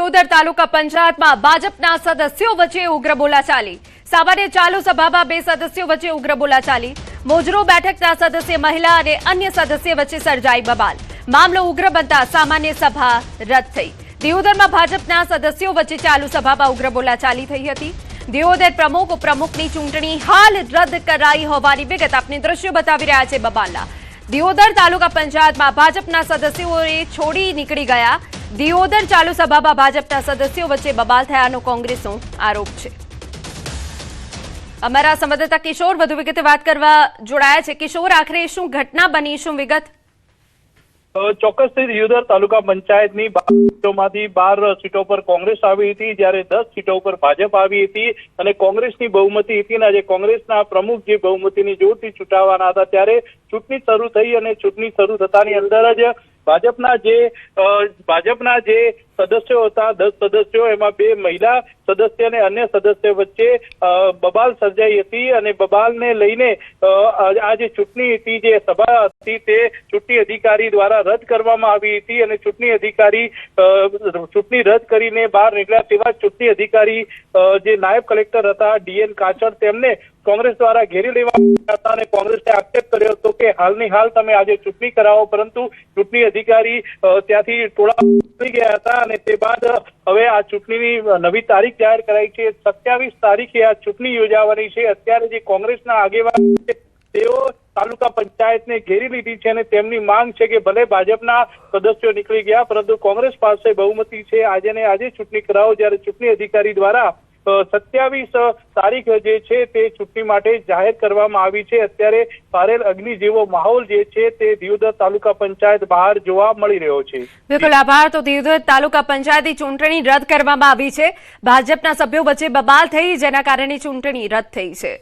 દિયોદર તાલુકા પંચાયતમાં ભાજપના સદસ્યો વચ્ચે ઉગ્ર બોલાચાલી। સામાન્ય ચાલુ સભામાં બે સદસ્યો વચ્ચે ઉગ્ર બોલાચાલી। મોજરો બેઠકના સદસ્ય મહિલા અને અન્ય સદસ્ય વચ્ચે સર્જાઈ બબાલ। મામલો ઉગ્ર બનતા સામાન્ય સભા રદ થઈ। દિયોદરમાં ભાજપના સદસ્યો વચ્ચે ચાલુ સભામાં ઉગ્ર બોલાચાલી થઈ હતી। દિયોદર પ્રમુખ ઉપપ્રમુખની ચૂંટણી હાલ રદ કરાઈ હોવાની વિગત આપને દ્રશ્યો બતાવી રહ્યા છે બબાલના। દિયોદર તાલુકા પંચાયતમાં ભાજપના સદસ્યોએ છોડી નીકળી ગયા। દિયોદર ચાલુ સભામાં ભાજપના સદસ્યો વચ્ચે બબાલ થયાનો કોંગ્રેસનો આરોપ છે। અમારા સંવાદદાતા કિશોર વધુ વિગતે વાત કરવા જોડાયા છે। કિશોર, આખરે શું ઘટના બની, શું વિગત? ચોક્કસથી દિયોદર તાલુકા પંચાયતની 12 સીટોમાંથી 12 સીટો પર કોંગ્રેસ આવી હતી, જ્યારે 10 સીટો પર ભાજપ આવી હતી અને કોંગ્રેસની બહુમતી હતી। અને આજે કોંગ્રેસના પ્રમુખ જે બહુમતીની જોરથી ચૂંટાવાના હતા ત્યારે ચૂંટણી શરૂ થઈ અને ચૂંટણી શરૂ થતાની અંદર જ ભાજપના જે સદસ્યો હતા 10 સદસ્યો, એમાં 2 મહિલા સદસ્ય અને અન્ય સદસ્ય વચ્ચે બબાલ સર્જાઈ હતી અને બબાલને લઈને આ જે ચૂંટણી હતી, જે સભા હતી, તે ચૂંટણી અધિકારી દ્વારા રદ કરવામાં આવી હતી અને ચૂંટણી રદ કરીને બહાર નીકળ્યા તેવા ચૂંટણી અધિકારી જે નાયબ કલેક્ટર હતા DN કાચડ, તેમને કોંગ્રેસ દ્વારા ઘેરી લેવામાં આવ્યા હતા અને કોંગ્રેસે આક્ષેપ કર્યો હતો કે હાલની હાલ તમે આજે ચૂંટણી કરાવો, પરંતુ ચૂંટણી અધિકારી ત્યાંથી ટોળા થઈ ગયા હતા અને તે બાદ હવે આ ચૂંટણીની નવી તારીખ જાહેર કરાઈ છે। 27 તારીખે આ ચૂંટણી યોજાવાની છે। અત્યારે જે કોંગ્રેસના આગેવાન છે તેઓ તાલુકા પંચાયતને ઘેરી લીધી છે અને તેમની માંગ છે કે ભલે ભાજપના સદસ્યો નીકળી ગયા પરંતુ કોંગ્રેસ પાસે બહુમતી છે, આજે ને આજે ચૂંટણી કરાવો। જ્યારે ચૂંટણી અધિકારી દ્વારા 27 તારીખ જે છે તે ચૂંટણી માટે જાહેર કરવામાં આવી છે। અત્યારે પારેલ અગ્નિ જેવો માહોલ જે છે તે દિયોદર તાલુકા પંચાયત બહાર જોવા મળી રહ્યો છે। બિલકુલ આભાર। તો દિયોદર તાલુકા પંચાયતની ચૂંટણી રદ કરવામાં આવી છે। ભાજપના સભ્યો વચ્ચે બબાલ થઈ, જેના કારણે ચૂંટણી રદ થઈ છે।